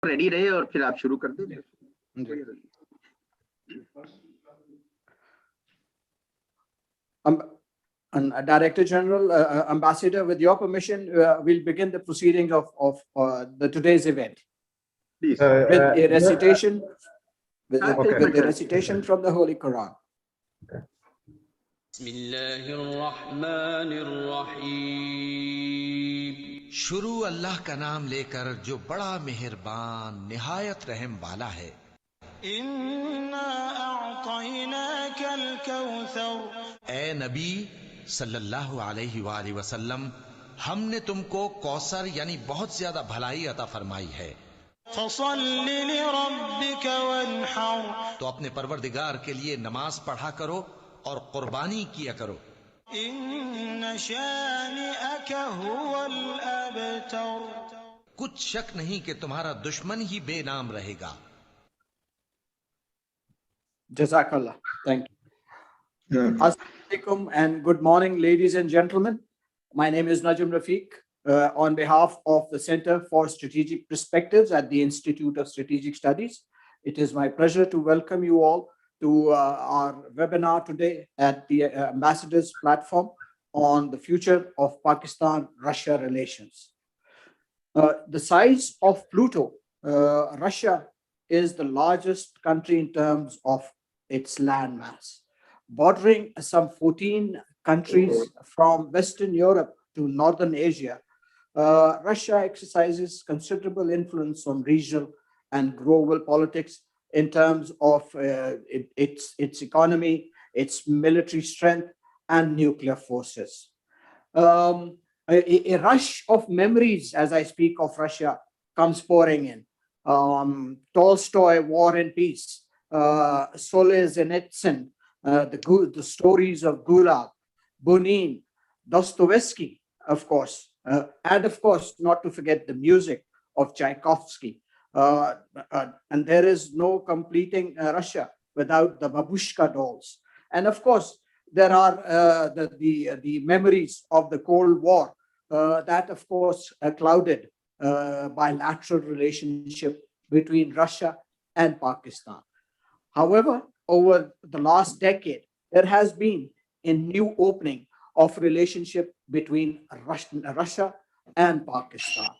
Ready रहे और फिर आप शुरू कर दें. Director General, Ambassador, with your permission, we'll begin the proceedings of the today's event. Please. With a recitation, with Okay. the recitation from the Holy Quran. बिस्मिल्लाहिर्रहमानिर्रहीम. शुरू अल्लाह का नाम लेकर जो बड़ा मेहरबान निहायत रहम वाला है. इन्ना अअतैनाकल कौसर. ए नबी सल्लल्लाहु अलैहि वसल्लम, हमने तुमको कौसर यानी बहुत ज्यादा भलाई अता फरमाई है. फसल्लि लिरब्बिक वन्हर. तो अपने परवरदिगार के लिए नमाज पढ़ा करो और कुर्बानी किया करो. इन्न शानिअक हुवल अबतर. कुछ शक नहीं कि तुम्हारा दुश्मन ही बेनाम रहेगा. Jazakallah. Thank you. Assalamu alaikum and good morning, ladies and gentlemen. My name is Najm Rafiq. On behalf of the Center for Strategic Perspectives at the Institute of Strategic Studies, it is my pleasure to welcome you all to our webinar today at the Ambassadors platform on the future of Pakistan-Russia relations. The size of Pluto, Russia is the largest country in terms of its land mass, bordering some 14 countries from Western Europe to Northern Asia. Russia exercises considerable influence on regional and global politics in terms of its economy, its military strength, and nuclear forces. A rush of memories, as I speak of Russia, comes pouring in. Tolstoy, War and Peace, Solzhenitsyn, the stories of Gulag, Bunin, Dostoevsky, of course, and of course, not to forget the music of Tchaikovsky. And there is no completing Russia without the babushka dolls. And of course, there are the memories of the Cold War that, of course, clouded bilateral relationship between Russia and Pakistan. However, over the last decade, there has been a new opening of relationship between Russia and Pakistan,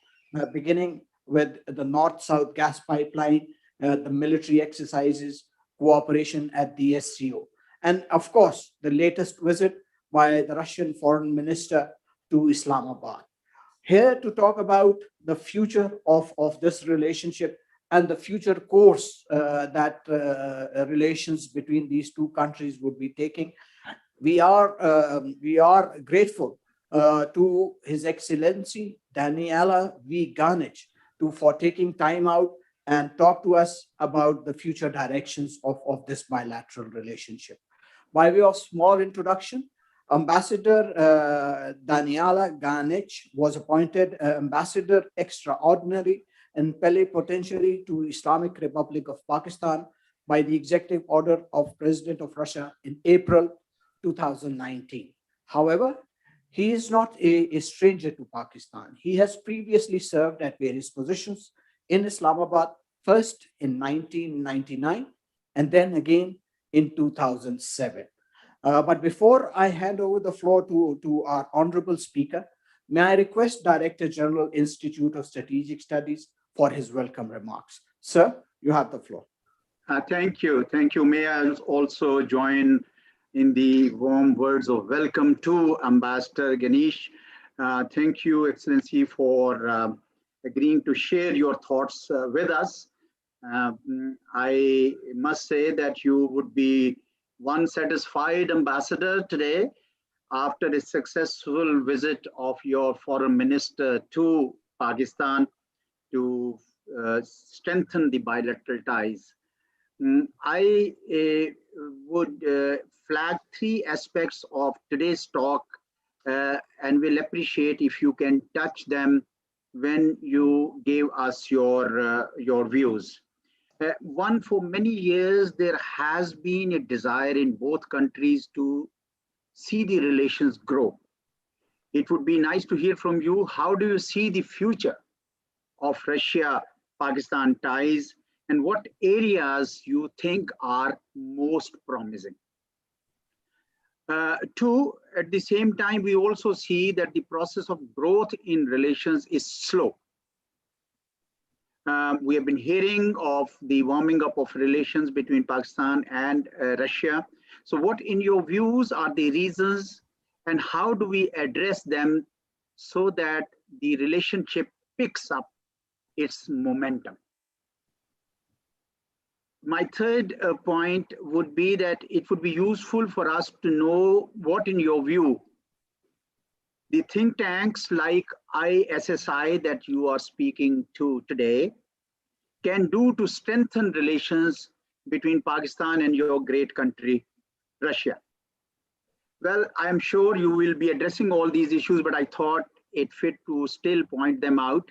beginning with the North-South gas pipeline, the military exercises, cooperation at the SCO, and of course, the latest visit by the Russian foreign minister to Islamabad. Here to talk about the future of this relationship and the future course that relations between these two countries would be taking, we are grateful to His Excellency Daniela V. Ganich for taking time out and talk to us about the future directions of this bilateral relationship. By way of small introduction, Ambassador Daniela Ganich was appointed Ambassador Extraordinary and Plenipotentiary to Islamic Republic of Pakistan by the Executive Order of President of Russia in April 2019. However, he is not a stranger to Pakistan. He has previously served at various positions in Islamabad, first in 1999 and then again in 2007. But before I hand over the floor to our honorable speaker, may I request Director General, Institute of Strategic Studies for his welcome remarks. Sir, you have the floor. Thank you. Thank you. May I also join in the warm words of welcome to Ambassador Ganesh. Thank you, Excellency, for agreeing to share your thoughts with us. I must say that you would be one satisfied ambassador today after a successful visit of your foreign minister to Pakistan to strengthen the bilateral ties. I would flag three aspects of today's talk and will appreciate if you can touch them when you gave us your views. One, for many years, there has been a desire in both countries to see the relations grow. It would be nice to hear from you. How do you see the future of Russia Pakistan ties, and what areas you think are most promising. Two, at the same time, we also see that the process of growth in relations is slow. We have been hearing of the warming up of relations between Pakistan and Russia. So what, in your views, are the reasons, and how do we address them so that the relationship picks up its momentum? My third point would be that it would be useful for us to know what, in your view, the think tanks like ISSI that you are speaking to today can do to strengthen relations between Pakistan and your great country, Russia. Well, I'm sure you will be addressing all these issues, but I thought it fit to still point them out.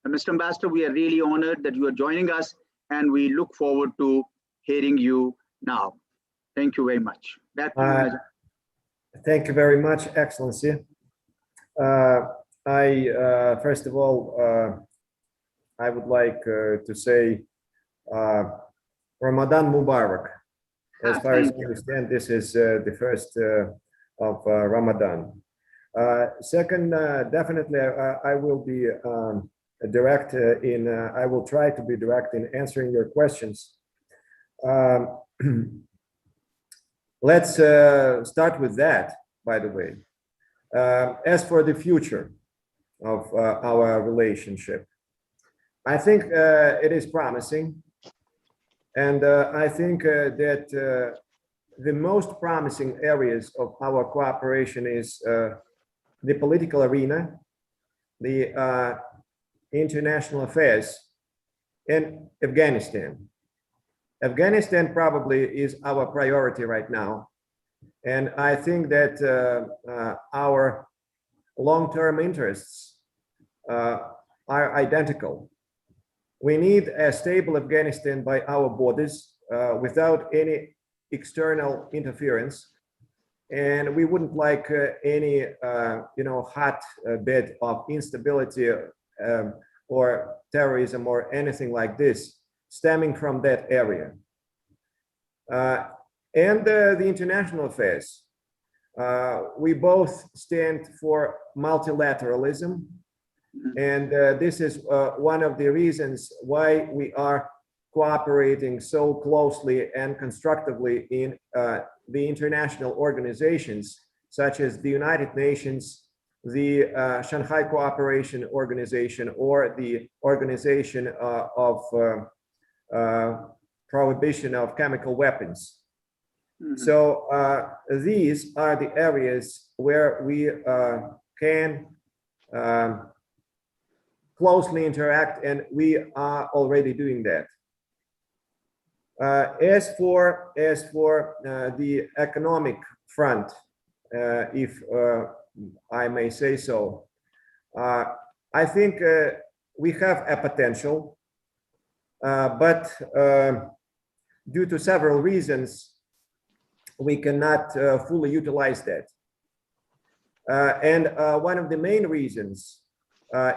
Mr. Ambassador, we are really honored that you are joining us, and we look forward to hearing you now. Thank you very much. Back to you, Major. Thank you very much, Excellency. First of all, I would like to say Ramadan Mubarak. As far as I understand, this is the first of Ramadan. Second, definitely I will be direct I will try to be direct in answering your questions. Let's start with that, by the way. As for the future of our relationship, I think it is promising. And I think that the most promising areas of our cooperation is the political arena, the international affairs, and Afghanistan. Afghanistan probably is our priority right now. And I think that our long-term interests are identical. We need a stable Afghanistan by our borders without any external interference. And we wouldn't like any, hot bed of instability or terrorism or anything like this stemming from that area. And the international affairs. We both stand for multilateralism. And this is one of the reasons why we are cooperating so closely and constructively in the international organizations, such as the United Nations, the Shanghai Cooperation Organization, or the Organization of Prohibition of Chemical Weapons. Mm-hmm. So these are the areas where we can closely interact, and we are already doing that. As for the economic front, if I may say so, I think we have a potential, but due to several reasons, we cannot fully utilize that. And one of the main reasons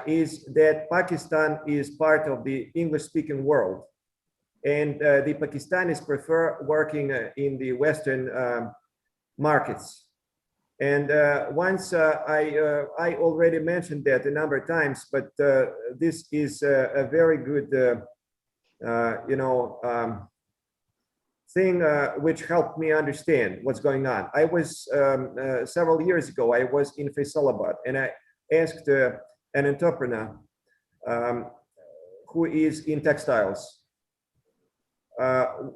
is that Pakistan is part of the English-speaking world, and the Pakistanis prefer working in the Western markets. And once I already mentioned that a number of times, but this is a very good, thing which helped me understand what's going on. I was several years ago, I was in Faisalabad, and I asked an entrepreneur who is in textiles,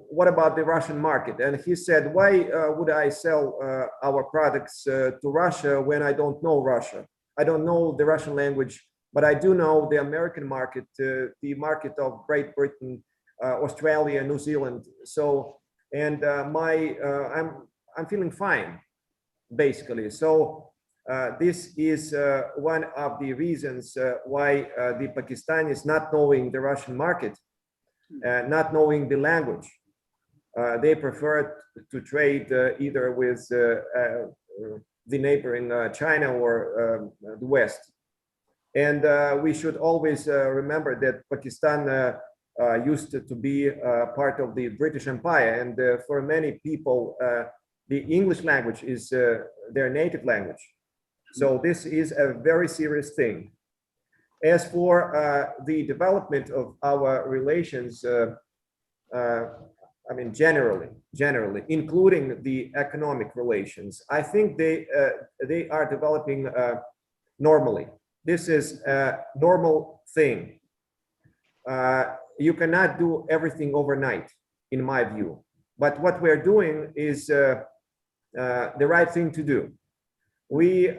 what about the Russian market? And he said, why would I sell our products to Russia when I don't know Russia? I don't know the Russian language, but I do know the American market, the market of Great Britain, Australia, New Zealand. So, and I'm feeling fine, basically. So this is one of the reasons why the Pakistanis, not knowing the Russian market, not knowing the language, they prefer to trade either with the neighboring China or the West. And we should always remember that Pakistan used to be part of the British Empire, and for many people, the English language is their native language. So this is a very serious thing. As for the development of our relations, I mean, generally, including the economic relations, I think they are developing normally. This is a normal thing. You cannot do everything overnight, in my view. But what we're doing is the right thing to do. We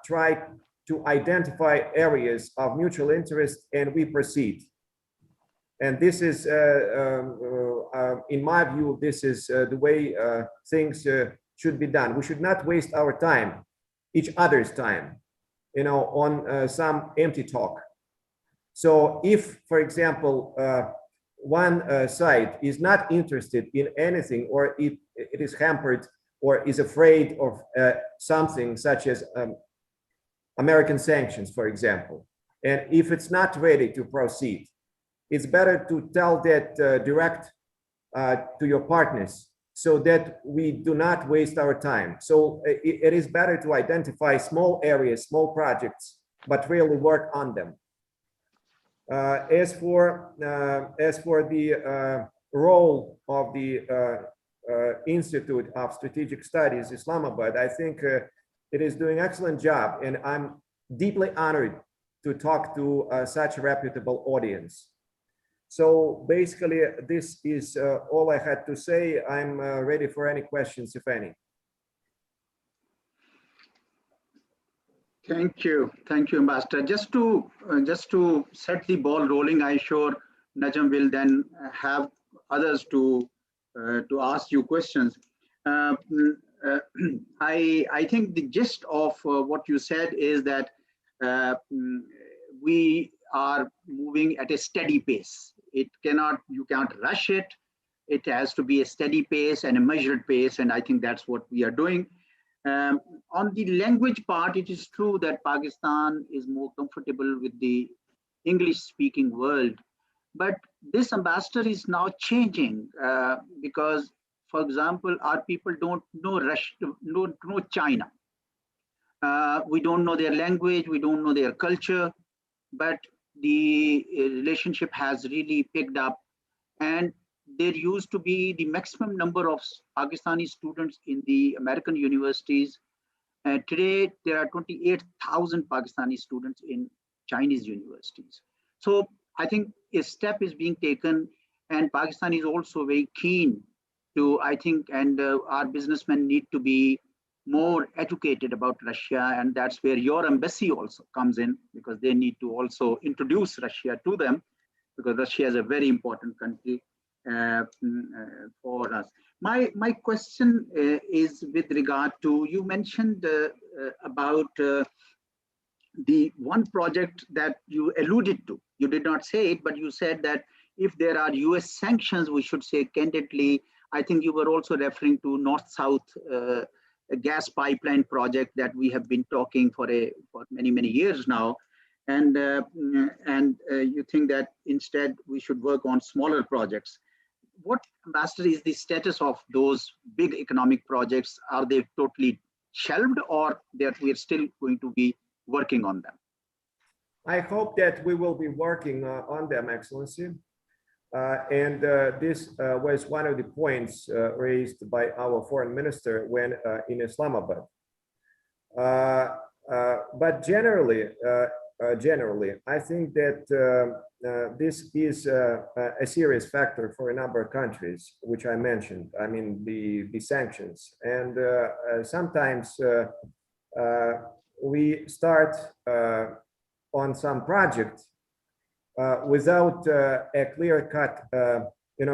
try to identify areas of mutual interest and we proceed. And this is, in my view, this is the way things should be done. We should not waste our time, each other's time, you know, on some empty talk. So if, for example, one side is not interested in anything, or it is hampered or is afraid of something such as American sanctions, for example, and if it's not ready to proceed, it's better to tell that direct to your partners so that we do not waste our time. So it is better to identify small areas, small projects, but really work on them. As for the role of the Institute of Strategic Studies, Islamabad, I think it is doing an excellent job, and I'm deeply honored to talk to such a reputable audience. So basically, this is all I had to say. I'm ready for any questions, if any. Thank you, Ambassador. Just to set the ball rolling, I'm sure Najam will then have others to ask you questions. I think the gist of what you said is that we are moving at a steady pace. You can't rush it. It has to be a steady pace and a measured pace, and I think that's what we are doing. On the language part, it is true that Pakistan is more comfortable with the English-speaking world, but this ambassador is now changing because, for example, our people don't know China. We don't know their language, we don't know their culture, but the relationship has really picked up, and there used to be the maximum number of Pakistani students in the American universities. Today, there are 28,000 Pakistani students in Chinese universities. So I think a step is being taken, and Pakistan is also very keen to, I think, and our businessmen need to be more educated about Russia, and that's where your embassy also comes in, because they need to also introduce Russia to them, because Russia is a very important country for us. My question is with regard to, you mentioned about the one project that you alluded to. You did not say it, but you said that if there are US sanctions, we should say candidly. I think you were also referring to North-South gas pipeline project that we have been talking for many years now, and you think that instead we should work on smaller projects. What, Ambassador, is the status of those big economic projects? Are they totally shelved, or that we are still going to be working on them? I hope that we will be working on them, Excellency. This was one of the points raised by our foreign minister when in Islamabad. But generally, I think that this is a serious factor for a number of countries, which I mentioned. I mean, the sanctions. And sometimes we start on some project without a clear-cut,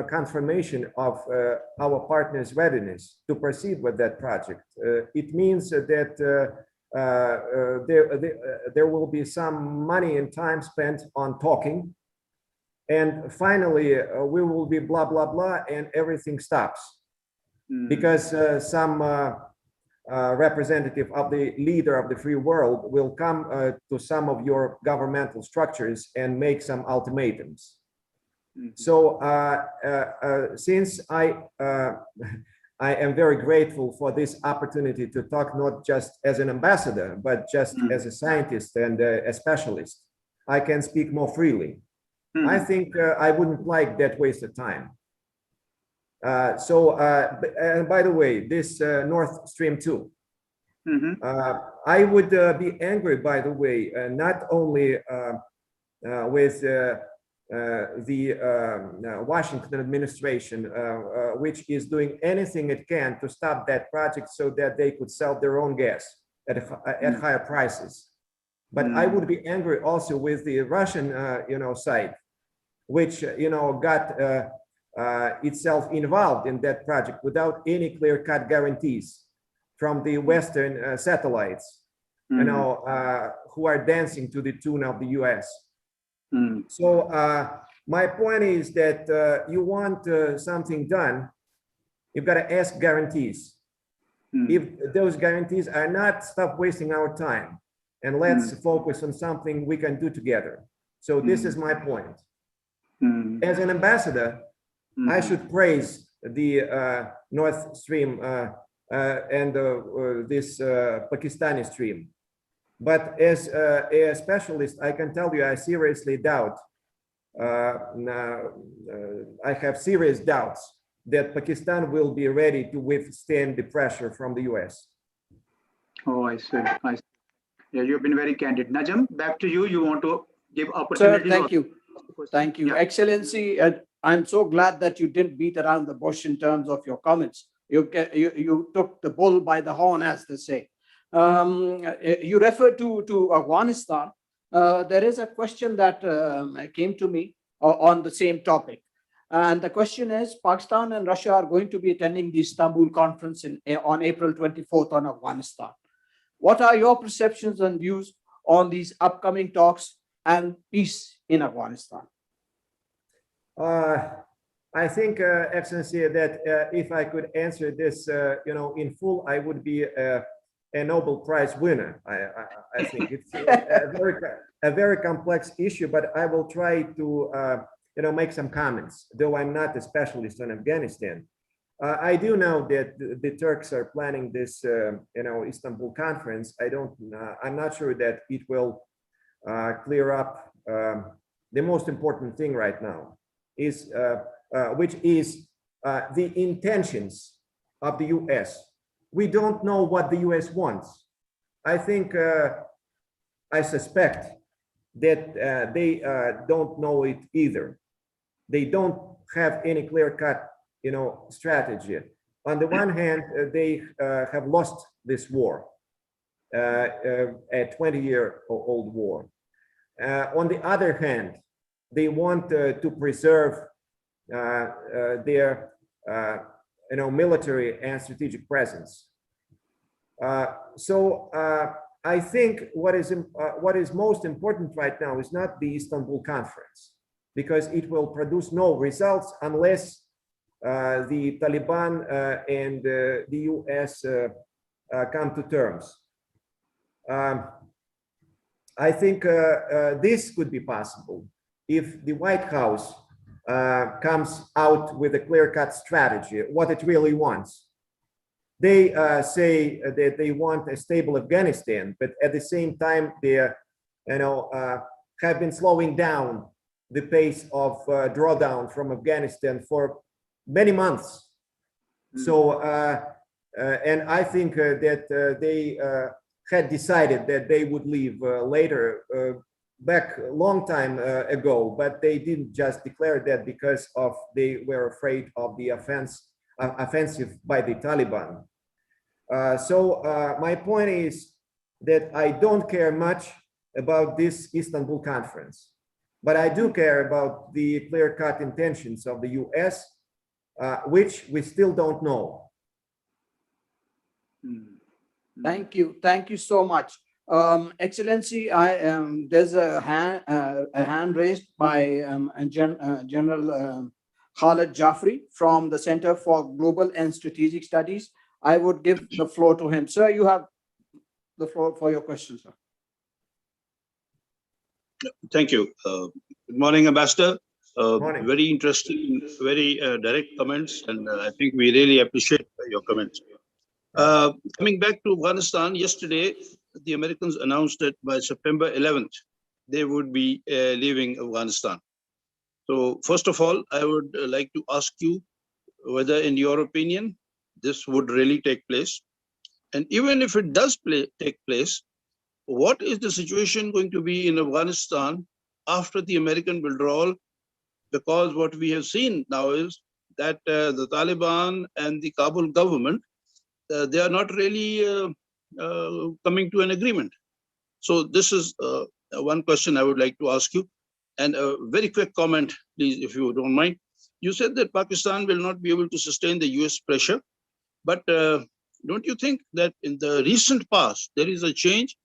confirmation of our partner's readiness to proceed with that project. It means that there will be some money and time spent on talking, and finally we will be blah blah blah, and everything stops because some representative of the leader of the free world will come to some of your governmental structures and make some ultimatums. So since I am very grateful for this opportunity to talk not just as an ambassador, but just as a scientist and a specialist, I can speak more freely. I think I wouldn't like that waste of time. And by the way, this Nord Stream 2, I would be angry, by the way, not only with the Washington administration, which is doing anything it can to stop that project so that they could sell their own gas at higher prices. But I would be angry also with the Russian, side, which, got itself involved in that project without any clear-cut guarantees from the Western satellites, who are dancing to the tune of the US. So my point is that you want something done, you've got to ask guarantees. If those guarantees are not, stop wasting our time and let's focus on something we can do together. So this is my point. As an ambassador, I should praise the Nord Stream and this Pakistani stream. But as a specialist, I can tell you I seriously doubt, I have serious doubts that Pakistan will be ready to withstand the pressure from the US. Oh, I see. Yeah, you've been very candid. Najam, back to you. You want to give opportunity? Sir, thank you. Thank you. Yeah. Excellency, I'm so glad that you didn't beat around the bush in terms of your comments. You took the bull by the horn, as they say. You referred to Afghanistan. There is a question that came to me on the same topic. And the question is, Pakistan and Russia are going to be attending the Istanbul conference on April 24th on Afghanistan. What are your perceptions and views on these upcoming talks and peace in Afghanistan? I think, Excellency, that if I could answer this, in full, I would be a Nobel Prize winner. I think it's a very complex issue, but I will try to, make some comments, though I'm not a specialist on Afghanistan. I do know that the Turks are planning this, Istanbul conference. I'm not sure that it will clear up the most important thing right now, which is the intentions of the US. We don't know what the US wants. I think, I suspect that they don't know it either. They don't have any clear-cut, strategy. On the one hand, they have lost this war, a 20-year-old war. On the other hand, they want to preserve their military and strategic presence. So I think what is most important right now is not the Istanbul conference, because it will produce no results unless the Taliban and the US come to terms. I think this could be possible if the White House comes out with a clear-cut strategy, what it really wants. They say that they want a stable Afghanistan, but at the same time, they have been slowing down the pace of drawdown from Afghanistan for many months. So, and I think that they had decided that they would leave later, back a long time ago, but they didn't just declare that because they were afraid of the offensive by the Taliban. So my point is that I don't care much about this Istanbul conference, but I do care about the clear-cut intentions of the US, which we still don't know. Thank you. Thank you so much. Excellency, there's a hand raised by General Khalid Jafri from the Center for Global and Strategic Studies. I would give the floor to him. Sir, you have the floor for your question, sir. Thank you. Good morning, Ambassador. Morning. Very interesting, very direct comments, and I think we really appreciate your comments. Coming back to Afghanistan, yesterday, the Americans announced that by September 11th, they would be leaving Afghanistan. So first of all, I would like to ask you whether, in your opinion, this would really take place. And even if it does take place, what is the situation going to be in Afghanistan after the American withdrawal? Because what we have seen now is that the Taliban and the Kabul government, they are not really coming to an agreement. So this is one question I would like to ask you. And a very quick comment, please, if you don't mind. You said that Pakistan will not be able to sustain the US pressure, but don't you think that in the recent past, there is a change?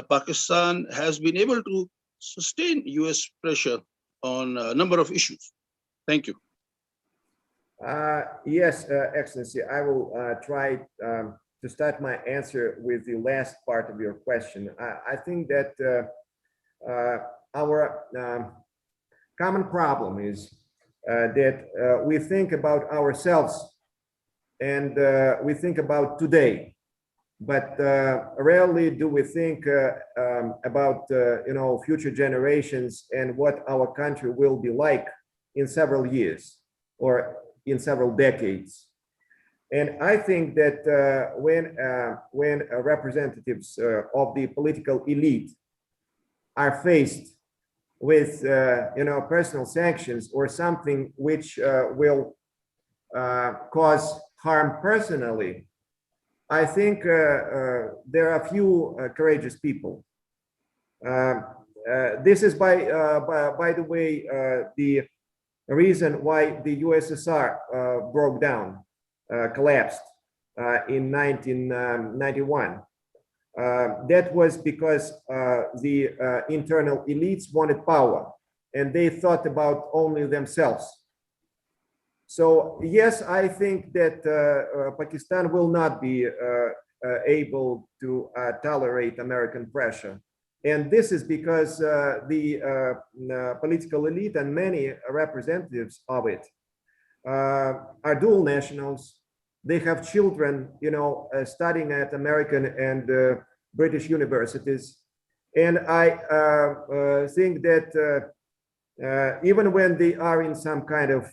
Pakistan has been able to sustain US pressure on a number of issues. Thank you. Yes, Excellency, I will try to start my answer with the last part of your question. I think that our common problem is that we think about ourselves and we think about today, but rarely do we think about future generations and what our country will be like in several years or in several decades. And I think that when representatives of the political elite are faced with personal sanctions or something which will cause harm personally, I think there are few courageous people. This is by the way the reason why the USSR broke down, collapsed in 1991. That was because the internal elites wanted power and they thought about only themselves. So yes, I think that Pakistan will not be able to tolerate American pressure. And this is because the political elite and many representatives of it are dual nationals. They have children, studying at American and British universities. And I think that even when they are in some kind of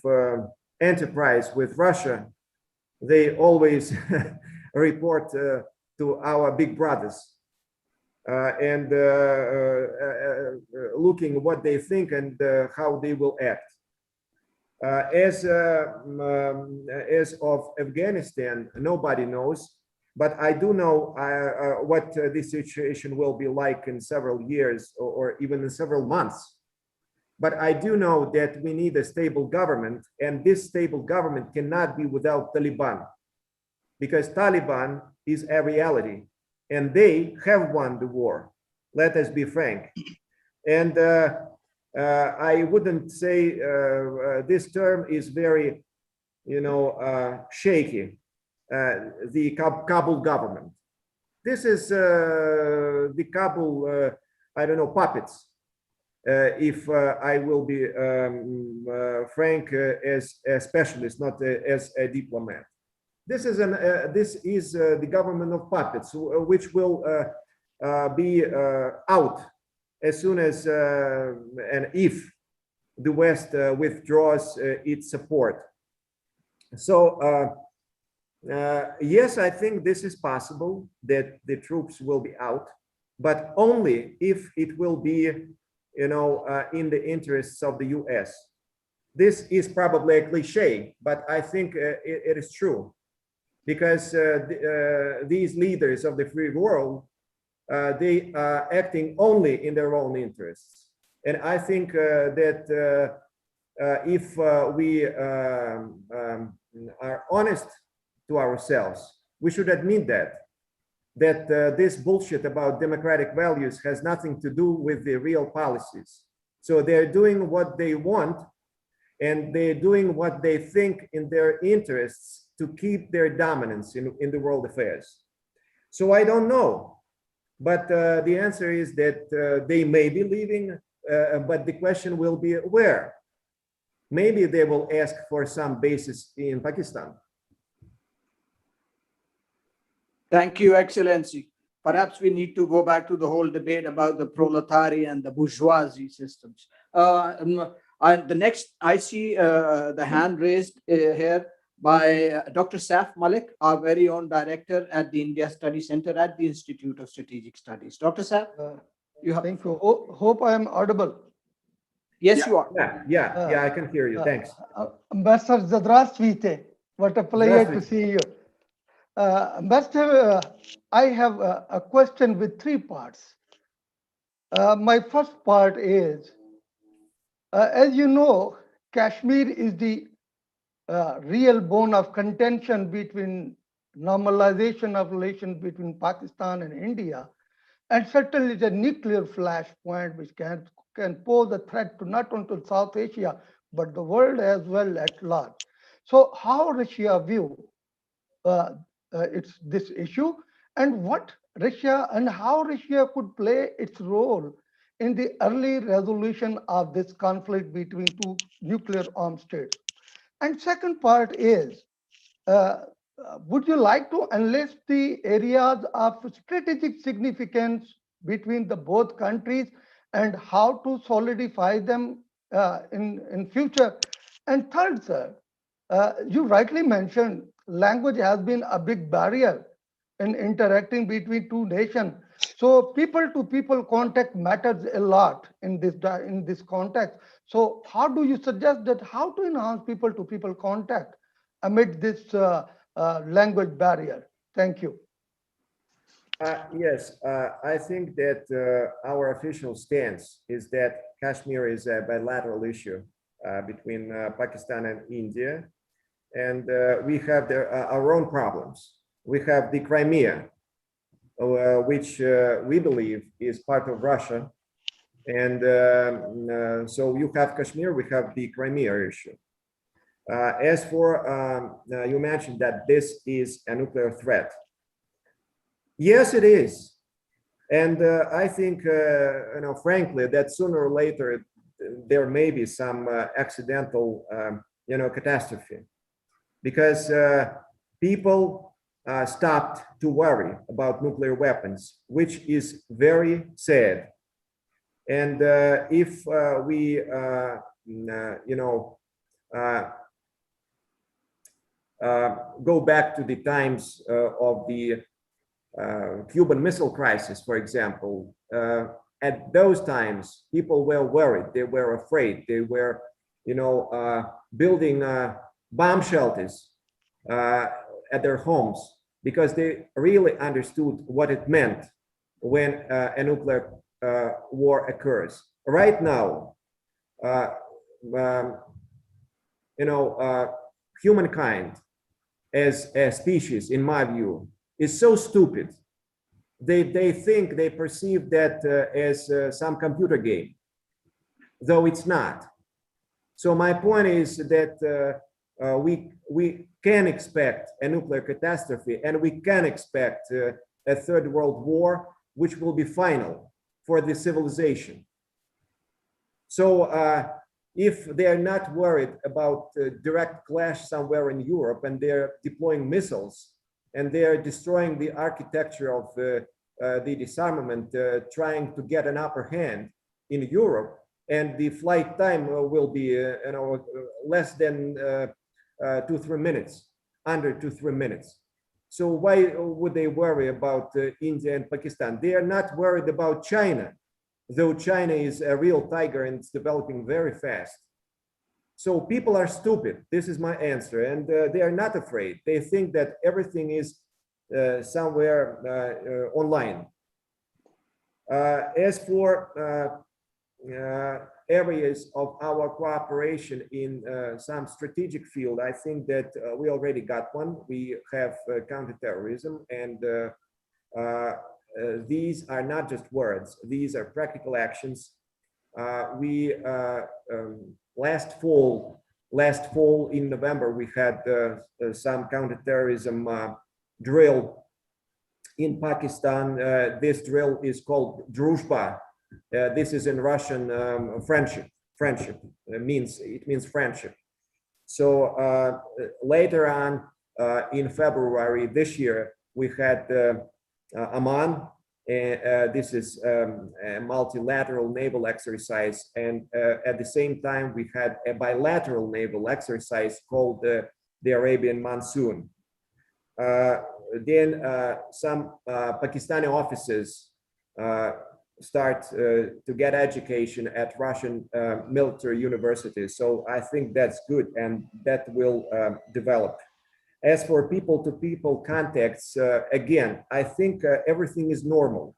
enterprise with Russia, they always report to our big brothers. And looking what they think and how they will act. As of Afghanistan, nobody knows, but I do know what this situation will be like in several years or even in several months. But I do know that we need a stable government, and this stable government cannot be without Taliban, because Taliban is a reality. And they have won the war. Let us be frank. And I wouldn't say this term is very, shaky. The Kabul government. This is the Kabul, puppets. If I will be frank, as a specialist, not as a diplomat. This is the government of puppets, which will be out as soon as and if the West withdraws its support. So yes, I think this is possible that the troops will be out, but only if it will be, in the interests of the U.S. This is probably a cliche, but I think it is true. Because these leaders of the free world, they are acting only in their own interests. And I think that if we are honest to ourselves, we should admit that this bullshit about democratic values has nothing to do with the real policies. So they're doing what they want, and they're doing what they think in their interests to keep their dominance in the world affairs. So I don't know, but the answer is that they may be leaving, but the question will be where. Maybe they will ask for some bases in Pakistan. Thank you, Excellency. Perhaps we need to go back to the whole debate about the proletariat and the bourgeoisie systems. The next, I see the hand raised here by Dr. Saf Malik, our very own director at the India Study Center at the Institute of Strategic Studies. Dr. Saf, you have. Thank you. Hope I am audible. Yes, you are. Yeah, I can hear you. Thanks. Ambassador, здравствуйте. What a pleasure to see you. Ambassador, I have a question with three parts. My first part is, as you know, Kashmir is the real bone of contention between normalization of relations between Pakistan and India, and certainly the nuclear flashpoint which can pose a threat to not only South Asia, but the world as well at large. So how Russia view this issue, and how Russia could play its role in the early resolution of this conflict between two nuclear armed states. And second part is, would you like to enlist the areas of strategic significance between the both countries and how to solidify them in future? And third, sir, you rightly mentioned language has been a big barrier in interacting between two nations. So people-to-people contact matters a lot in this context. So how do you suggest that how to enhance people-to-people contact amid this language barrier? Thank you. Yes, I think that our official stance is that Kashmir is a bilateral issue between Pakistan and India, and we have our own problems. We have the Crimea, which we believe is part of Russia, and so you have Kashmir, we have the Crimea issue. As for, you mentioned that this is a nuclear threat. Yes, it is. And I think, frankly, that sooner or later, there may be some accidental, catastrophe. Because people stopped to worry about nuclear weapons, which is very sad. And if we, go back to the times of the Cuban Missile Crisis, for example, at those times, people were worried, they were afraid, they were, building bomb shelters at their homes because they really understood what it meant when a nuclear war occurs. Right now, humankind as a species, in my view, is so stupid. They perceive that as some computer game, though it's not. So my point is that we can expect a nuclear catastrophe, and we can expect a third world war, which will be final for the civilization. So if they're not worried about direct clash somewhere in Europe and they're deploying missiles and they're destroying the architecture of the disarmament, trying to get an upper hand in Europe, and the flight time will be less than 2-3 minutes, under 2-3 minutes. So why would they worry about India and Pakistan? They are not worried about China, though China is a real tiger and it's developing very fast. So people are stupid. This is my answer. And they are not afraid. They think that everything is somewhere online. As for areas of our cooperation in some strategic field, I think that we already got one. We have counterterrorism, and these are not just words. These are practical actions. We last fall last fall in November, we had some counterterrorism drill in Pakistan. This drill is called Druzhba. This is in Russian friendship. Friendship it means friendship. So later on in February this year, we had Amman. This is a multilateral naval exercise, and at the same time we had a bilateral naval exercise called the Arabian Monsoon. Then some Pakistani officers start to get education at Russian military universities. So I think that's good, and that will develop. As for people-to-people contacts, again, I think everything is normal,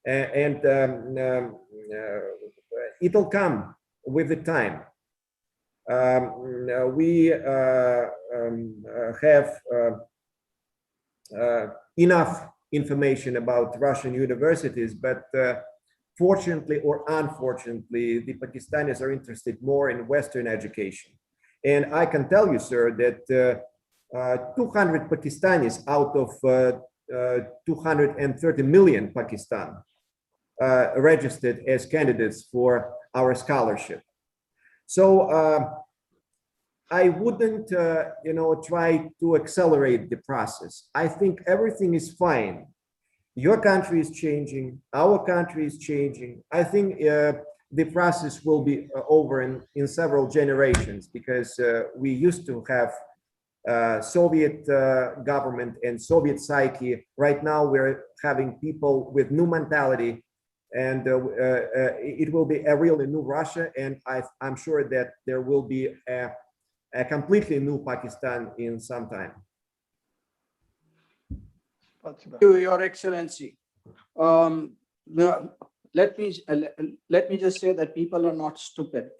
and it'll come with the time. We have enough information about Russian universities, but fortunately or unfortunately, the Pakistanis are interested more in Western education. And I can tell you, sir, that 200 Pakistanis out of 230 million Pakistan registered as candidates for our scholarship. So I wouldn't, try to accelerate the process. I think everything is fine. Your country is changing. Our country is changing. I think the process will be over in several generations, because we used to have Soviet government and Soviet psyche. Right now, we're having people with new mentality, and it will be a really new Russia. And I'm sure that there will be a completely new Pakistan in some time. Thank you, Your Excellency. Let me just say that people are not stupid.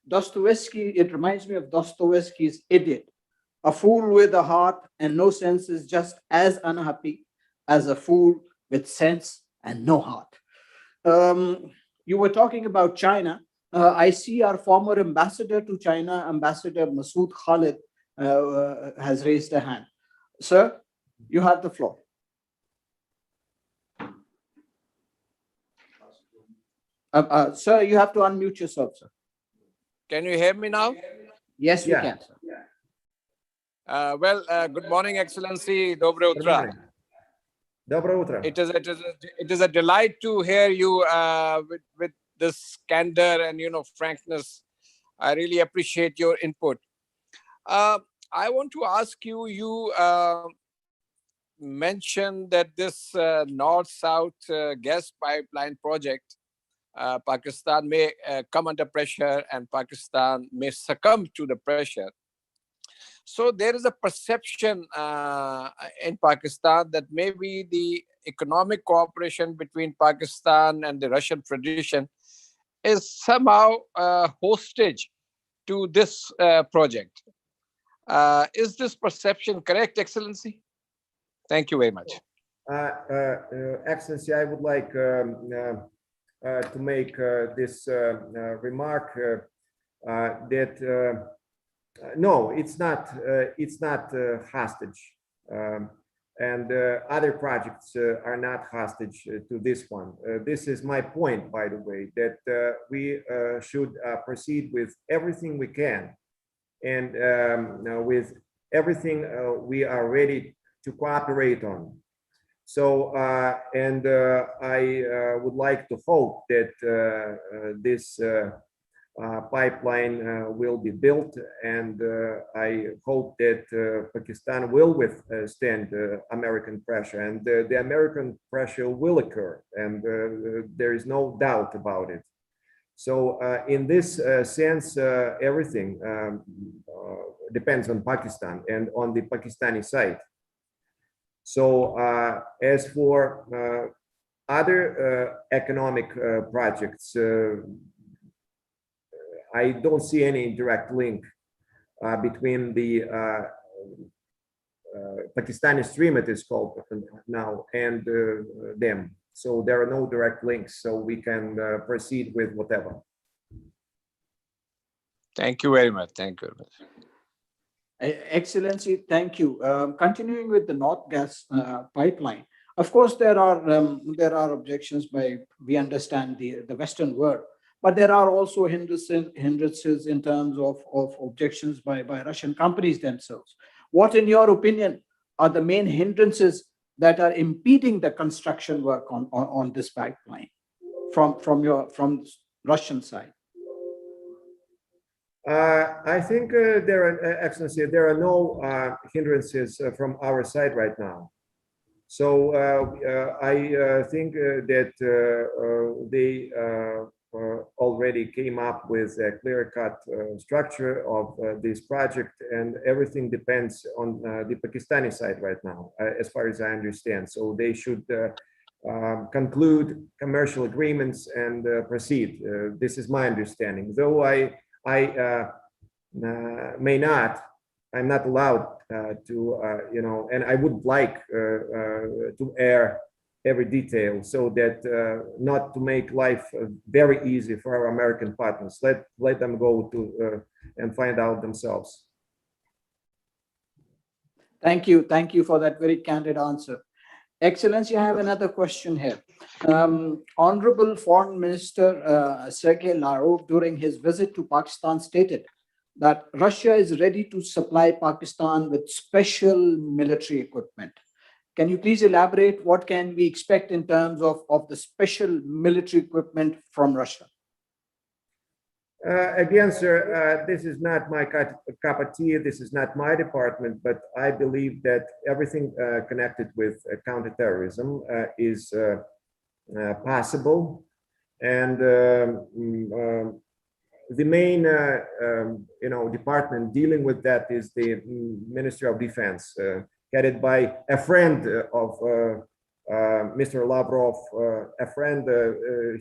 Dostoevsky. It reminds me of Dostoevsky's Idiot. A fool with a heart and no sense is just as unhappy as a fool with sense and no heart. You were talking about China. I see our former ambassador to China, Ambassador Masood Khalid, has raised a hand. Sir, you have the floor. Sir, you have to unmute yourself, sir. Can you hear me now? Yes, we can, sir. Good morning, Excellency. Dobre utra. Dobre utra. It is a delight to hear you with this candor and frankness. I really appreciate your input. I want to ask you. You mentioned that this north-south gas pipeline project, Pakistan may come under pressure, and Pakistan may succumb to the pressure. So there is a perception in Pakistan that maybe the economic cooperation between Pakistan and the Russian Federation is somehow hostage to this project. Is this perception correct, Excellency? Thank you very much. Excellency, I would like to make this remark that no, it's not hostage, and other projects are not hostage to this one. This is my point, by the way, that we should proceed with everything we can, and with everything we are ready to cooperate on. So, and I would like to hope that this pipeline will be built, and I hope that Pakistan will withstand American pressure, and the American pressure will occur, and there is no doubt about it. So in this sense, everything depends on Pakistan and on the Pakistani side. So as for other economic projects, I don't see any direct link between the Pakistani stream, it is called now, and them. So there are no direct links, so we can proceed with whatever. Thank you very much. Thank you very much. Excellency, thank you. Continuing with the North Gas pipeline, of course, there are objections by, we understand, the Western world, but there are also hindrances in terms of objections by Russian companies themselves. What, in your opinion, are the main hindrances that are impeding the construction work on this pipeline from Russian side? I think Excellency, there are no hindrances from our side right now. So I think that they already came up with a clear-cut structure of this project, and everything depends on the Pakistani side right now, as far as I understand. So they should conclude commercial agreements and proceed. This is my understanding, though I may not, I'm not allowed to, and I would like to air every detail so that not to make life very easy for our American partners. Let them go to and find out themselves. Thank you for that very candid answer. Excellency, I have another question here. Honorable Foreign Minister Sergey Lavrov, during his visit to Pakistan, stated that Russia is ready to supply Pakistan with special military equipment. Can you please elaborate what can we expect in terms of the special military equipment from Russia? Again, sir, this is not my cup of tea. This is not my department, but I believe that everything connected with counterterrorism is possible. And the main, department dealing with that is the Ministry of Defense, headed by a friend of Mr. Lavrov, a friend.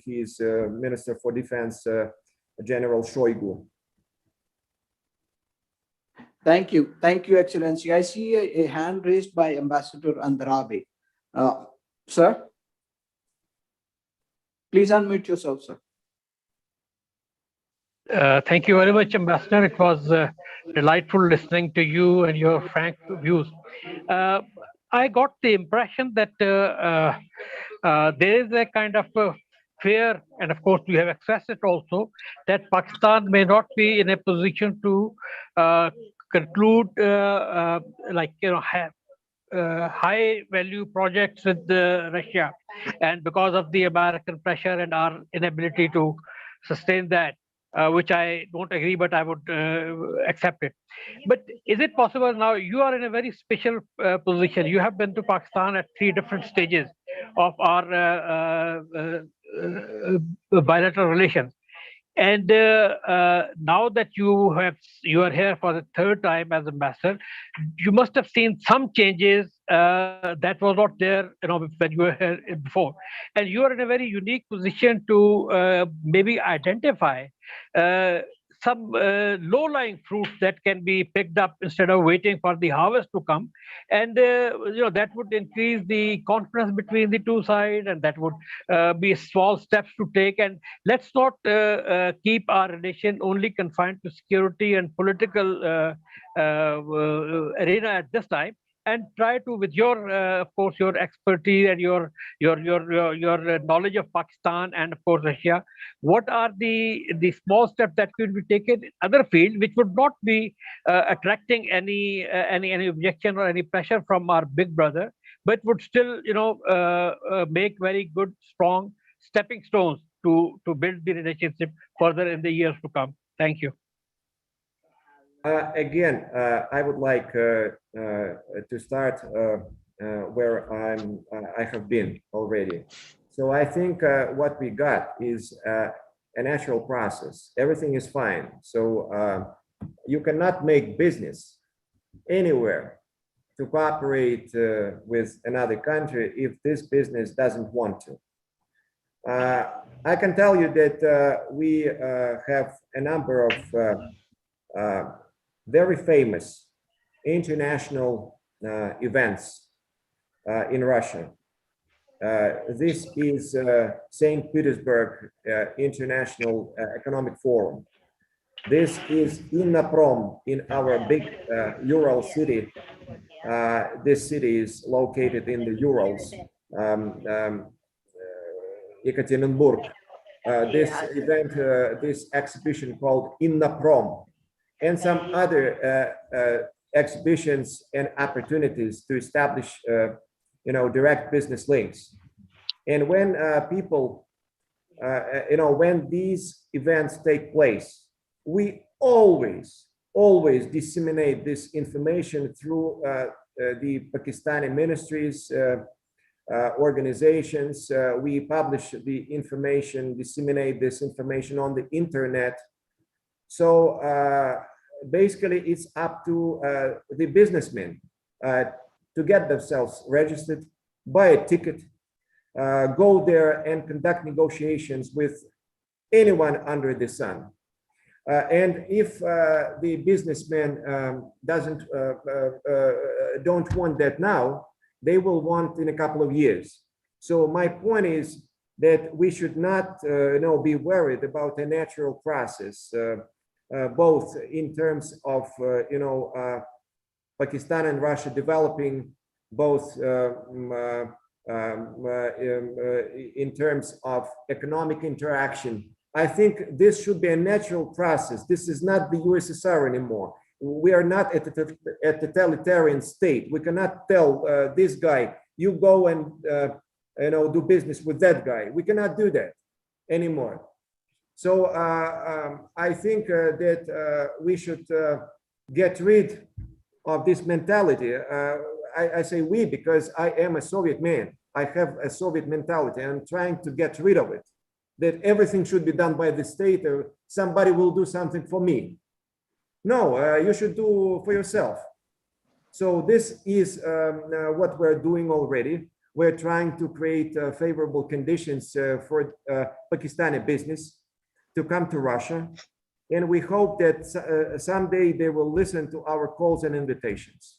He's Minister for Defense. General Shoigu. Thank you, Excellency. I see a hand raised by Ambassador Andrabi. Sir, please unmute yourself, sir. Thank you very much, Ambassador. It was delightful listening to you and your frank views. I got the impression that there is a kind of fear, and of course we have expressed it also, that Pakistan may not be in a position to conclude high value projects with Russia, and because of the American pressure and our inability to sustain that, which I don't agree, but I would accept it. But is it possible now? You are in a very special position. You have been to Pakistan at 3 different stages of our bilateral relations, and now that you are here for the 3rd time as ambassador, you must have seen some changes that was not there, when you were here before, and you are in a very unique position to maybe identify some low-lying fruits that can be picked up instead of waiting for the harvest to come, and that would increase the confidence between the two sides, and that would be small steps to take. And let's not keep our relation only confined to security and political arena at this time, and try to, with your, of course, your expertise and your knowledge of Pakistan and of course Russia, what are the small steps that could be taken in other fields, which would not be attracting any objection or any pressure from our big brother, but would still, make very good, strong stepping stones to build the relationship further in the years to come. Thank you. Again, I would like to start where I have been already. So I think what we got is a natural process. Everything is fine. So you cannot make business anywhere to cooperate with another country if this business doesn't want to. I can tell you that we have a number of very famous international events in Russia. This is St. Petersburg International Economic Forum. This is Innaprom in our big Ural city. This city is located in the Urals, Yekaterinburg. This event, this exhibition called Innaprom, and some other exhibitions and opportunities to establish, direct business links. And when people, when these events take place, we always disseminate this information through the Pakistani ministries, organizations. We publish the information, disseminate this information on the internet. So basically, it's up to the businessmen to get themselves registered, buy a ticket, go there and conduct negotiations with anyone under the sun. And if the businessman don't want that now, they will want in a couple of years. So my point is that we should not, be worried about a natural process, both in terms of, Pakistan and Russia developing, both in terms of economic interaction. I think this should be a natural process. This is not the USSR anymore. We are not at a totalitarian state. We cannot tell this guy, you go and do business with that guy. We cannot do that anymore. So I think that we should get rid of this mentality. I say we because I am a Soviet man. I have a Soviet mentality and I'm trying to get rid of it. That everything should be done by the state or somebody will do something for me. No, you should do for yourself. So this is what we're doing already. We're trying to create favorable conditions for Pakistani business to come to Russia. And we hope that someday they will listen to our calls and invitations.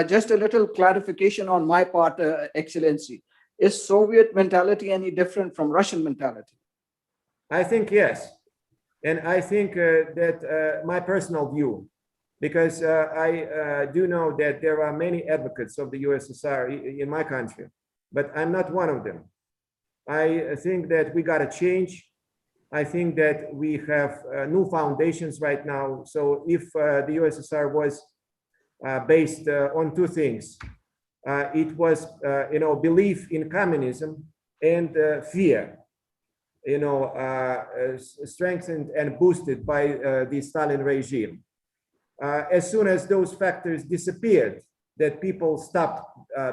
Just a little clarification on my part, Excellency. Is Soviet mentality any different from Russian mentality? I think yes. And I think that my personal view, because I do know that there are many advocates of the USSR in my country, but I'm not one of them. I think that we got to change. I think that we have new foundations right now. So if the USSR was based on two things, it was, belief in communism and fear, strengthened and boosted by the Stalin regime. As soon as those factors disappeared, that people stopped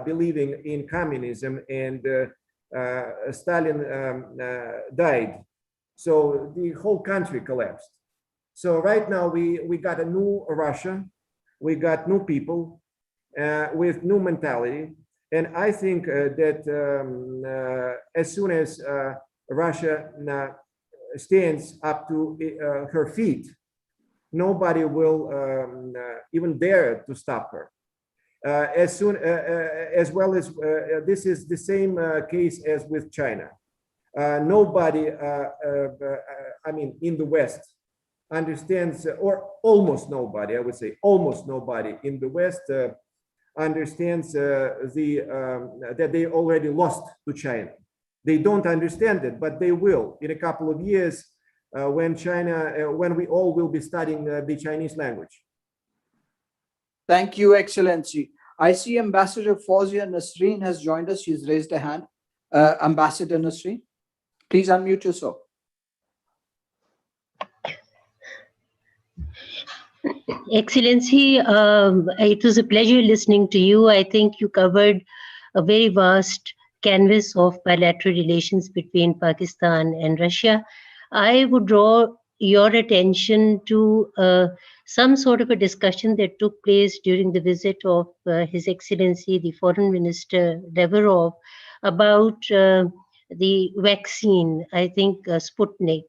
believing in communism and Stalin died. So the whole country collapsed. So right now we got a new Russia, we got new people with new mentality. And I think that as soon as Russia stands up to her feet, nobody will even dare to stop her. As well as this is the same case as with China. Nobody, in the West understands, or almost nobody, I would say, almost nobody in the West understands that they already lost to China. They don't understand it, but they will in a couple of years when we all will be studying the Chinese language. Thank you, Excellency. I see Ambassador Fawzia Nasreen has joined us. She's raised a hand. Ambassador Nasreen, please unmute yourself. Excellency, it was a pleasure listening to you. I think you covered a very vast canvas of bilateral relations between Pakistan and Russia. I would draw your attention to some sort of a discussion that took place during the visit of His Excellency, the Foreign Minister Lavrov, about the vaccine, I think Sputnik.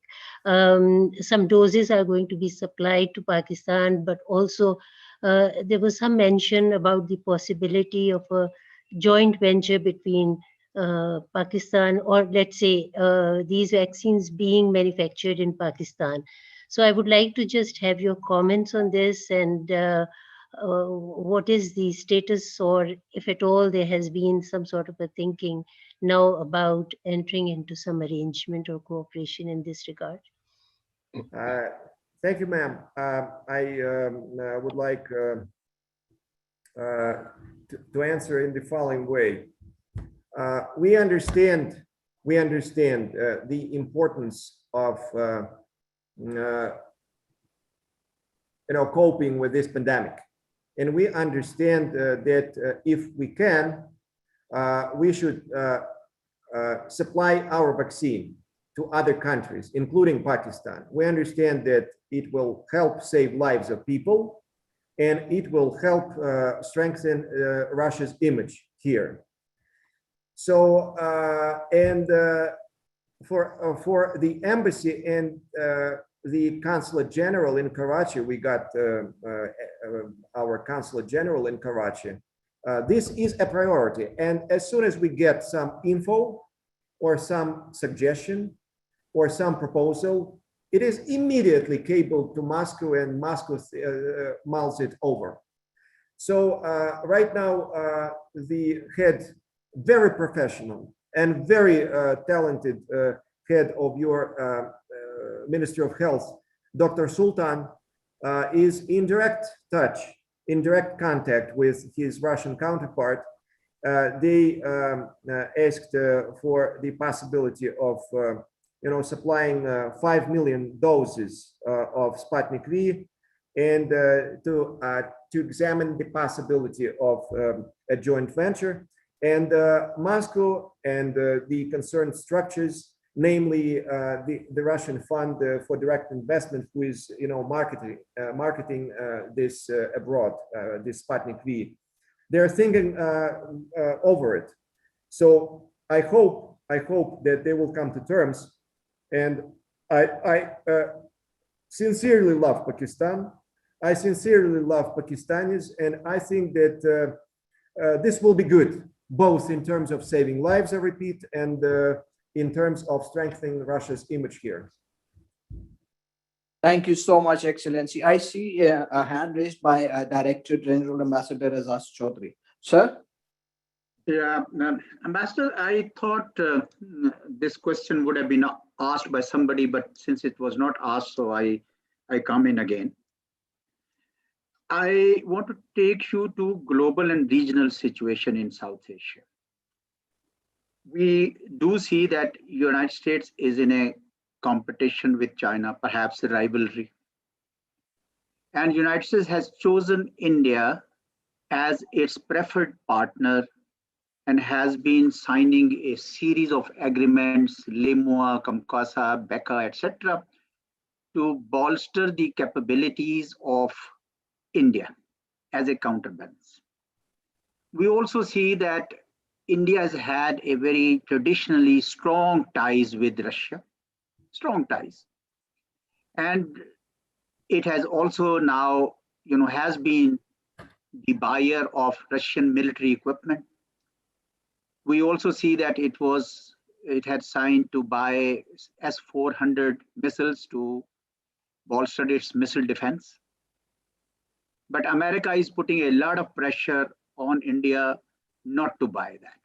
Some doses are going to be supplied to Pakistan, but also there was some mention about the possibility of a joint venture between Pakistan, or let's say these vaccines being manufactured in Pakistan. So I would like to just have your comments on this, and what is the status, or if at all there has been some sort of a thinking now about entering into some arrangement or cooperation in this regard. Thank you, ma'am. I would like to answer in the following way. We understand the importance of coping with this pandemic, and we understand that if we can, we should supply our vaccine to other countries, including Pakistan. We understand that it will help save lives of people, and it will help strengthen Russia's image here. So, for the embassy and the consulate general in Karachi, we got our consulate general in Karachi. This is a priority, and as soon as we get some info or some suggestion or some proposal, it is immediately cabled to Moscow, and Moscow mulls it over. So right now, the head, very professional and very talented head of your Ministry of Health, Dr. Sultan, is in direct touch, in direct contact with his Russian counterpart. They asked for the possibility of supplying 5 million doses of Sputnik V, and to examine the possibility of a joint venture. And Moscow and the concerned structures, namely the Russian Fund for Direct Investment, who is marketing this abroad, this Sputnik V, they're thinking over it. So I hope that they will come to terms. And I sincerely love Pakistan. I sincerely love Pakistanis, and I think that this will be good, both in terms of saving lives, I repeat, and in terms of strengthening Russia's image here. Thank you so much, Excellency. I see a hand raised by Director General Ambassador Azaz Chaudhry. Sir? Yeah, Ambassador, I thought this question would have been asked by somebody, but since it was not asked, so I come in again. I want to take you to global and regional situation in South Asia. We do see that United States is in a competition with China, perhaps a rivalry. And United States has chosen India as its preferred partner and has been signing a series of agreements, LIMUA, Kamkasa, BECA, etc., to bolster the capabilities of India as a counterbalance. We also see that India has had a very traditionally strong ties with Russia, strong ties. And it has also now, has been the buyer of Russian military equipment. We also see that it had signed to buy S-400 missiles to bolster its missile defense. But America is putting a lot of pressure on India not to buy that.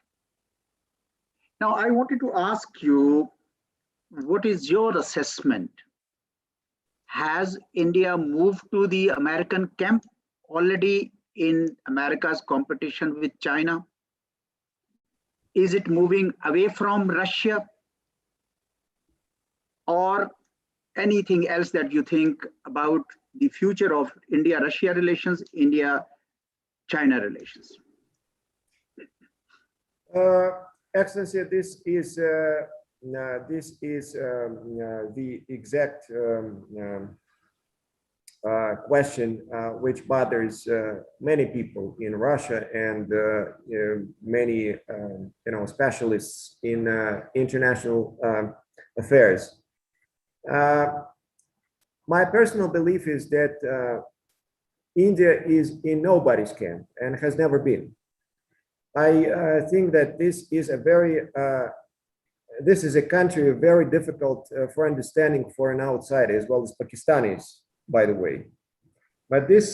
Now, I wanted to ask you, what is your assessment? Has India moved to the American camp already in America's competition with China? Is it moving away from Russia? Or anything else that you think about the future of India-Russia relations, India-China relations? Excellency, this is the exact question which bothers many people in Russia and many specialists in international affairs. My personal belief is that India is in nobody's camp and has never been. I think that this is a country very difficult for understanding for an outsider, as well as Pakistanis, by the way. But this,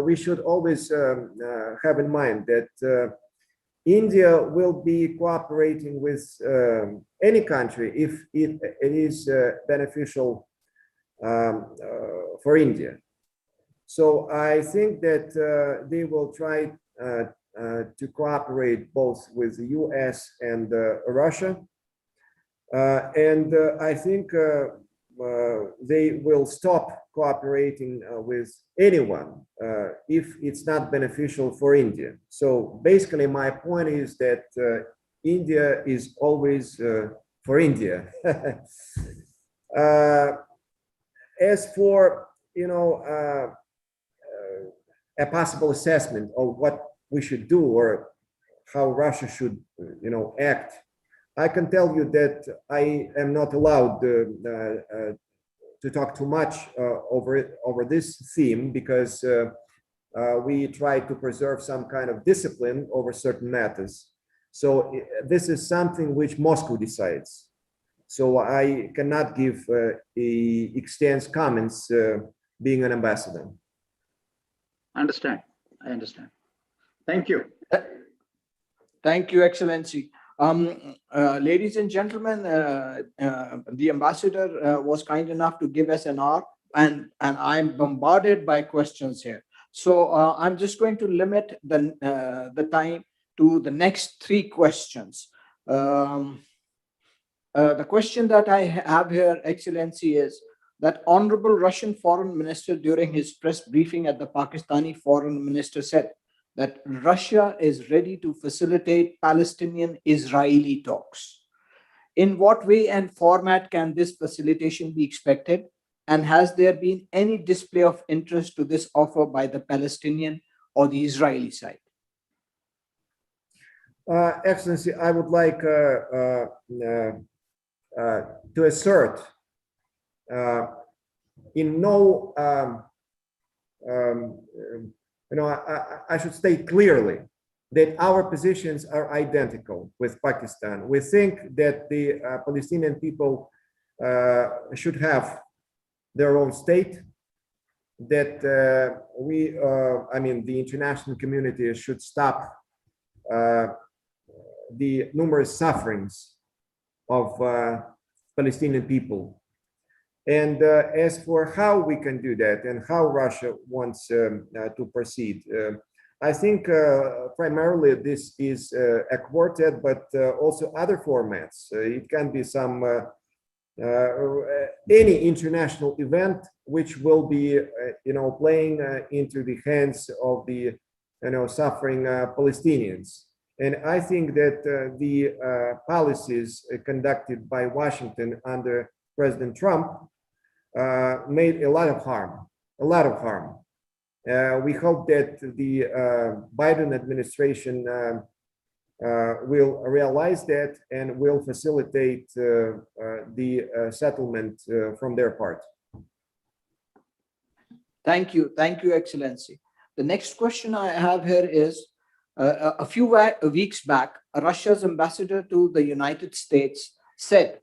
we should always have in mind that India will be cooperating with any country if it is beneficial for India. So I think that they will try to cooperate both with the US and Russia. And I think they will stop cooperating with anyone if it's not beneficial for India. So basically, my point is that India is always for India. As for a possible assessment of what we should do or how Russia should act, I can tell you that I am not allowed to talk too much over this theme, because we try to preserve some kind of discipline over certain matters. So this is something which Moscow decides. So I cannot give extensive comments being an ambassador. I understand. Thank you. Thank you, Excellency. Ladies and gentlemen, the ambassador was kind enough to give us an hour, and I'm bombarded by questions here. So I'm just going to limit the time to the next 3 questions. The question that I have here, Excellency, is that Honorable Russian Foreign Minister, during his press briefing at the Pakistani Foreign Minister, said that Russia is ready to facilitate Palestinian-Israeli talks. In what way and format can this facilitation be expected? And has there been any display of interest to this offer by the Palestinian or the Israeli side? Excellency, I would like to assert in no I should state clearly that our positions are identical with Pakistan. We think that the Palestinian people should have their own state, that the international community should stop the numerous sufferings of Palestinian people. And as for how we can do that and how Russia wants to proceed, I think primarily this is a quartet, but also other formats. It can be some any international event which will be playing into the hands of the suffering Palestinians. And I think that the policies conducted by Washington under President Trump made a lot of harm. We hope that the Biden administration will realize that and will facilitate the settlement from their part. Thank you, Excellency. The next question I have here is, a few weeks back, Russia's ambassador to the United States said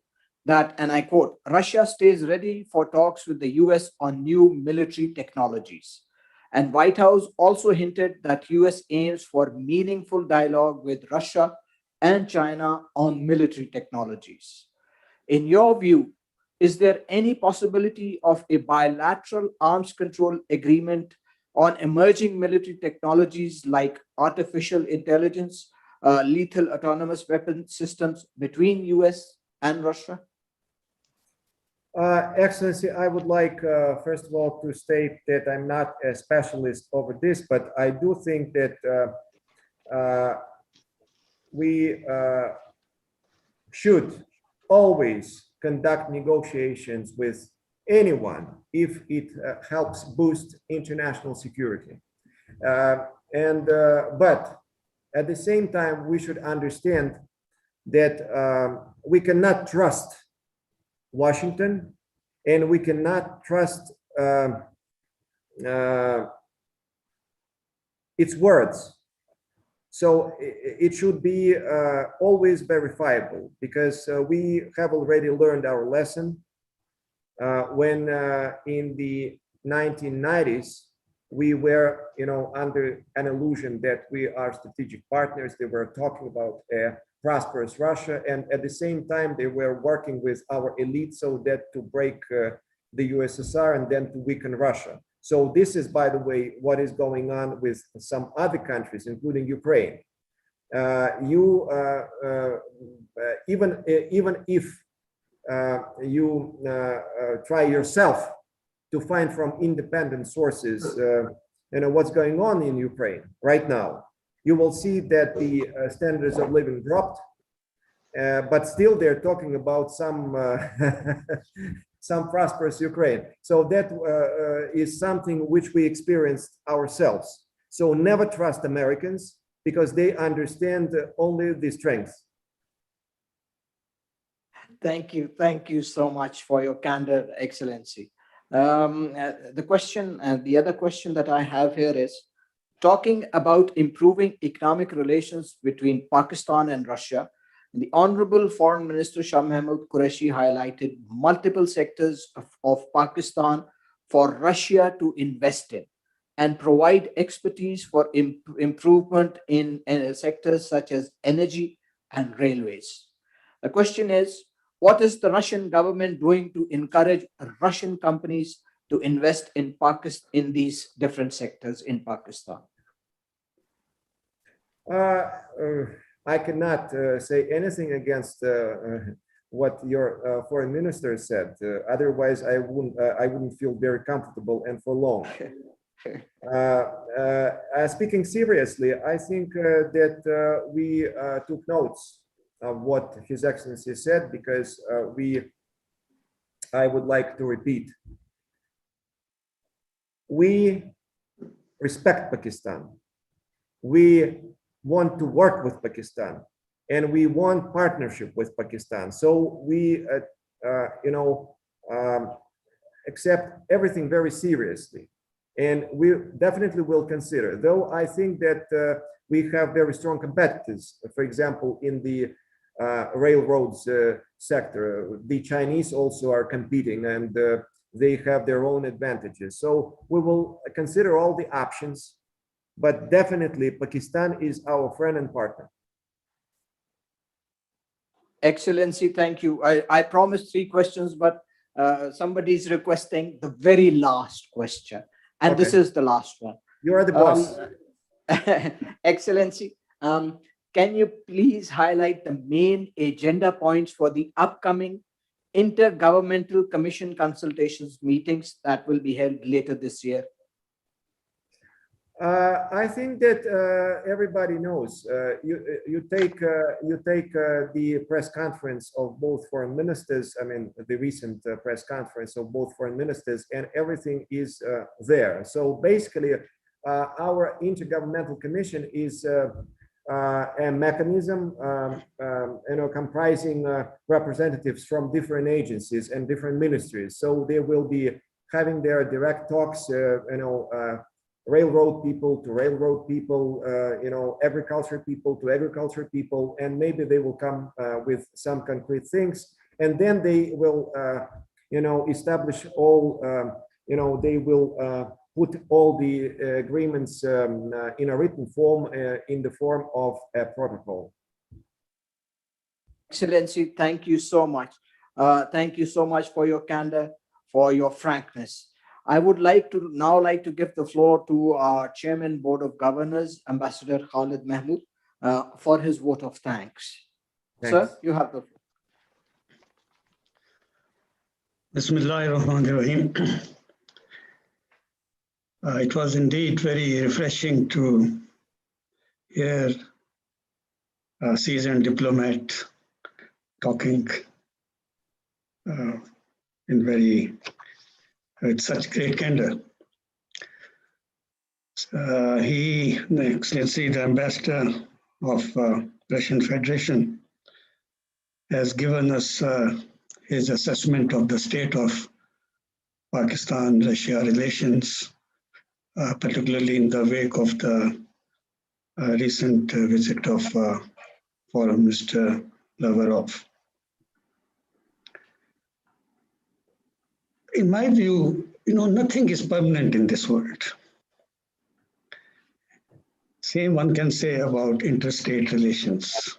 that, and I quote, Russia stays ready for talks with the US on new military technologies. And White House also hinted that US aims for meaningful dialogue with Russia and China on military technologies. In your view, is there any possibility of a bilateral arms control agreement on emerging military technologies like artificial intelligence, lethal autonomous weapon systems between US and Russia? Excellency, I would like, first of all, to state that I'm not a specialist over this, but I do think that we should always conduct negotiations with anyone if it helps boost international security. But at the same time, we should understand that we cannot trust Washington, and we cannot trust its words. So it should be always verifiable, because we have already learned our lesson when in the 1990s we were, under an illusion that we are strategic partners. They were talking about a prosperous Russia, and at the same time they were working with our elite so that to break the USSR and then to weaken Russia. So this is, by the way, what is going on with some other countries, including Ukraine. Even if you try yourself to find from independent sources, what's going on in Ukraine right now, you will see that the standards of living dropped, but still they're talking about some some prosperous Ukraine. So that is something which we experienced ourselves. So never trust Americans, because they understand only the strengths. Thank you so much for your candor, Excellency. The other question that I have here is, talking about improving economic relations between Pakistan and Russia, the Honorable Foreign Minister Shah Mahmood Qureshi highlighted multiple sectors of Pakistan for Russia to invest in and provide expertise for improvement in sectors such as energy and railways. The question is, what is the Russian government doing to encourage Russian companies to invest in Pakistan, in these different sectors in Pakistan? I cannot say anything against what your foreign minister said. Otherwise, I wouldn't feel very comfortable and for long. Speaking seriously, I think that we took notes of what His Excellency said, because I would like to repeat. We respect Pakistan. We want to work with Pakistan, and we want partnership with Pakistan. So we, accept everything very seriously, and we definitely will consider. Though I think that we have very strong competitors. For example, in the railroads sector, the Chinese also are competing, and they have their own advantages. So we will consider all the options. But definitely, Pakistan is our friend and partner. Excellency, thank you. I promised 3 questions, but somebody is requesting the very last question. And okay, this is the last one. You are the boss. Excellency, can you please highlight the main agenda points for the upcoming Intergovernmental Commission consultations meetings that will be held later this year? I think that everybody knows. You take the press conference of both foreign ministers. I mean, the recent press conference of both foreign ministers, and everything is there. So basically, our Intergovernmental Commission is a mechanism, comprising representatives from different agencies and different ministries. So they will be having their direct talks, railroad people to railroad people, agriculture people to agriculture people, and maybe they will come with some concrete things, and then they will, establish all, they will put all the agreements in a written form, in the form of a protocol. Excellency, thank you so much. Thank you so much for your candor, for your frankness. I would like to give the floor to our Chairman, Board of Governors, Ambassador Khalid Mahmood, for his vote of thanks. Sir, you have the floor. Bismillahirrahmanirrahim. It was indeed very refreshing to hear a seasoned diplomat talking with such great candor. The Excellency, the Ambassador of Russian Federation, has given us his assessment of the state of Pakistan-Russia relations, particularly in the wake of the recent visit of Foreign Minister Lavrov. In my view, nothing is permanent in this world. Same one can say about interstate relations.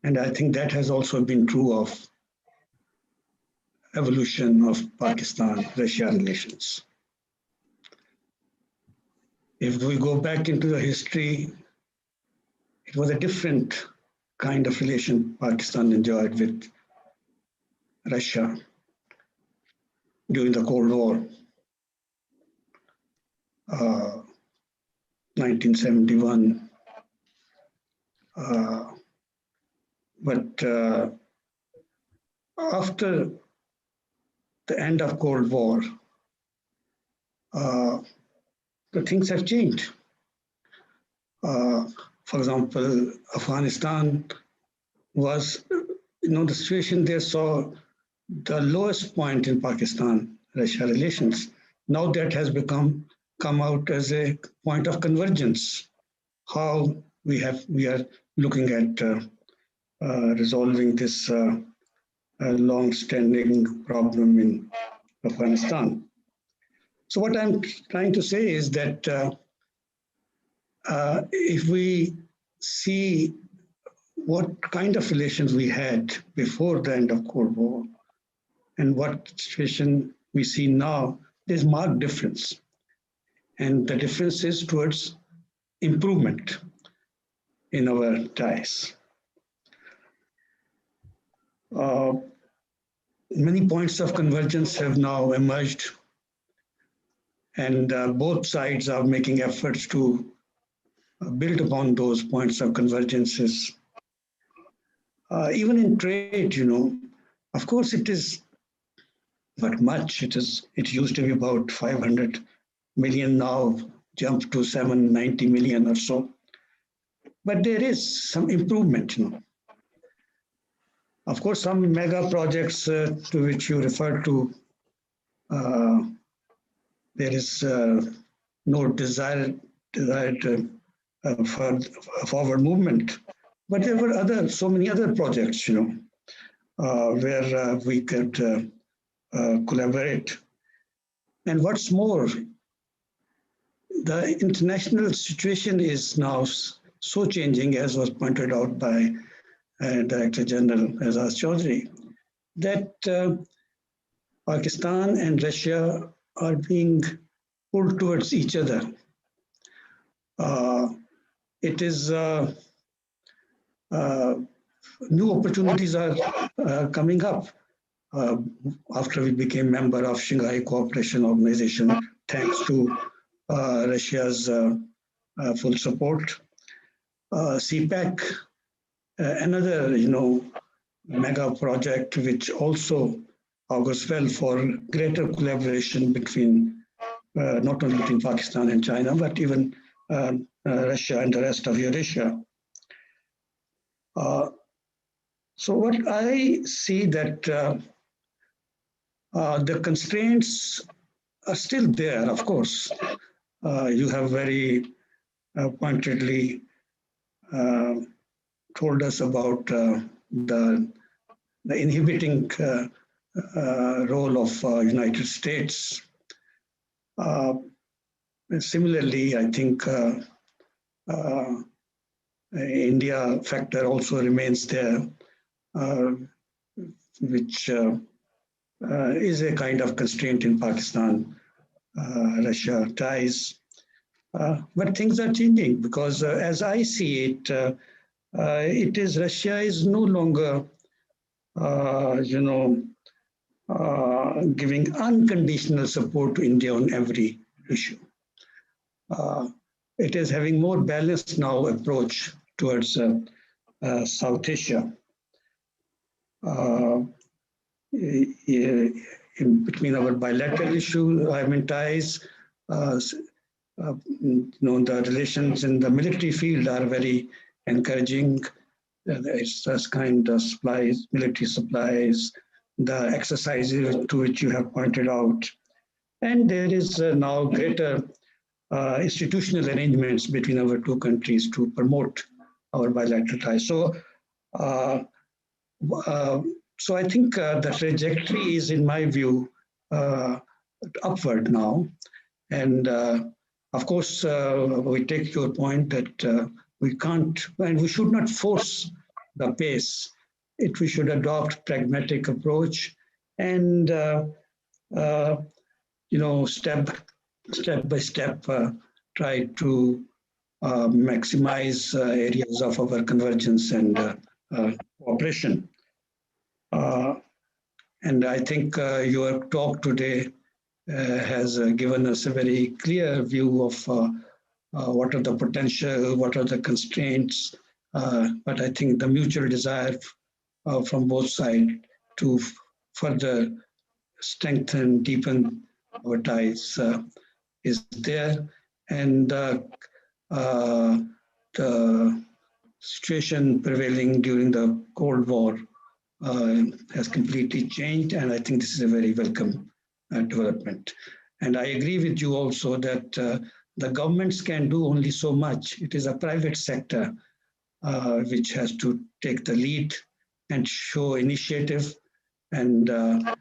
And I think that has also been true of evolution of Pakistan-Russia relations. If we go back into the history, it was a different kind of relation Pakistan enjoyed with Russia during the Cold War, 1971. But after the end of Cold War, the things have changed. For example, Afghanistan was, the situation there saw the lowest point in Pakistan-Russia relations. Now that has come out as a point of convergence. How we are looking at resolving this long-standing problem in Afghanistan. So what I'm trying to say is that if we see what kind of relations we had before the end of Cold War and what situation we see now, there's marked difference. And the difference is towards improvement in our ties. Many points of convergence have now emerged, and both sides are making efforts to build upon those points of convergences. Even in trade, of course it is not much. It used to be about 500 million, now jumped to 790 million or so. But there is some improvement, Of course, some mega projects to which you refer to, there is no desired forward movement. But there were so many other projects, where we could collaborate. And what's more, the international situation is now so changing, as was pointed out by Director General Azaz Chaudhry, that Pakistan and Russia are being pulled towards each other. It is new opportunities are coming up after we became member of Shanghai Cooperation Organization, thanks to Russia's full support. CPEC, another, mega project, which also augurs well for greater collaboration between, not only between Pakistan and China, but even Russia and the rest of Eurasia. So what I see that the constraints are still there, of course. You have very pointedly told us about the inhibiting role of United States. Similarly, I think India factor also remains there, which is a kind of constraint in Pakistan-Russia ties. But things are changing because as I see it, Russia is no longer, giving unconditional support to India on every issue. It is having more balanced now approach towards South Asia. In between our bilateral issue, ties, the relations in the military field are very encouraging. It's just kind of supplies, military supplies, the exercises to which you have pointed out. And there is now greater institutional arrangements between our two countries to promote our bilateral ties. So, so I think the trajectory is, in my view, upward now. And of course, we take your point that we can't and we should not force the pace. We should adopt pragmatic approach and step by step try to maximize areas of our convergence and cooperation. And I think your talk today has given us a very clear view of what are the potential, what are the constraints, but I think the mutual desire from both sides to further strengthen, deepen our ties is there. And the situation prevailing during the Cold War has completely changed, and I think this is a very welcome development. And I agree with you also that the governments can do only so much. It is a private sector which has to take the lead and show initiative and to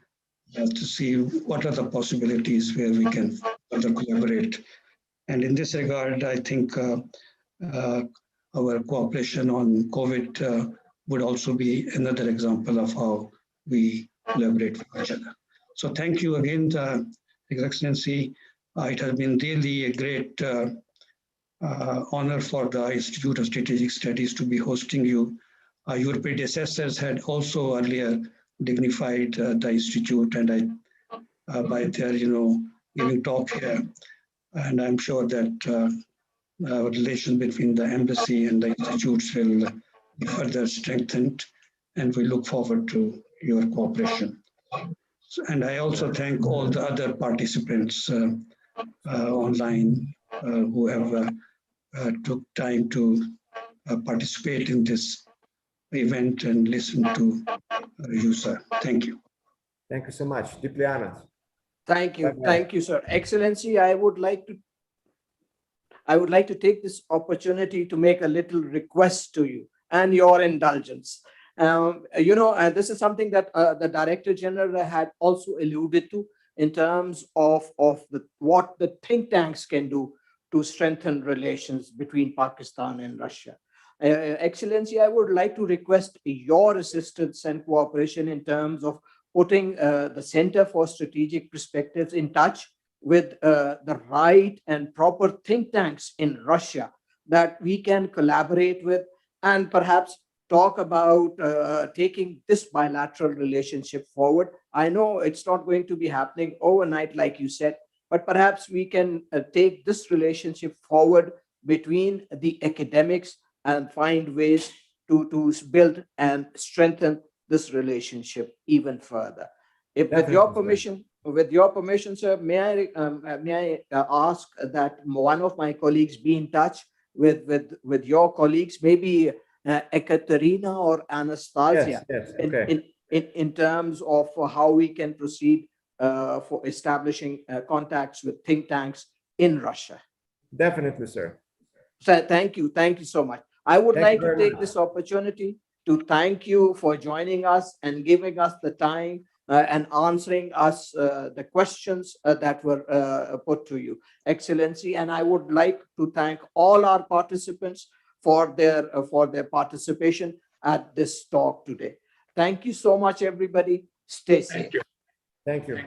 see what are the possibilities where we can further collaborate. And in this regard, I think our cooperation on COVID would also be another example of how we collaborate with each other. So thank you again, His Excellency. It has been really a great honor for the Institute of Strategic Studies to be hosting you. Your predecessors had also earlier dignified the Institute and by their, giving talk here. And I'm sure that our relation between the embassy and the institutes will be further strengthened, and we look forward to your cooperation. And I also thank all the other participants online who have took time to participate in this event and listen to you, sir. Thank you. Thank you so much. Deeply honored. Thank you. Bye-bye. Thank you, sir. Excellency, I would like to take this opportunity to make a little request to you and your indulgence. This is something that the Director General had also alluded to in terms of what the think tanks can do to strengthen relations between Pakistan and Russia. Excellency, I would like to request your assistance and cooperation in terms of putting the Center for Strategic Perspectives in touch with the right and proper think tanks in Russia that we can collaborate with and perhaps talk about taking this bilateral relationship forward. I know it's not going to be happening overnight, like you said, but perhaps we can take this relationship forward between the academics and find ways to build and strengthen this relationship even further. If with your permission, sir, may I ask that one of my colleagues be in touch with your colleagues, maybe Ekaterina or Anastasia, yes, okay. in terms of how we can proceed for establishing contacts with think tanks in Russia. Definitely, sir. So thank you so much. I would like to take much. this opportunity to thank you for joining us and giving us the time and answering us the questions that were put to you, Excellency. And I would like to thank all our participants for their participation at this talk today. Thank you so much, everybody. Stay safe. Thank you.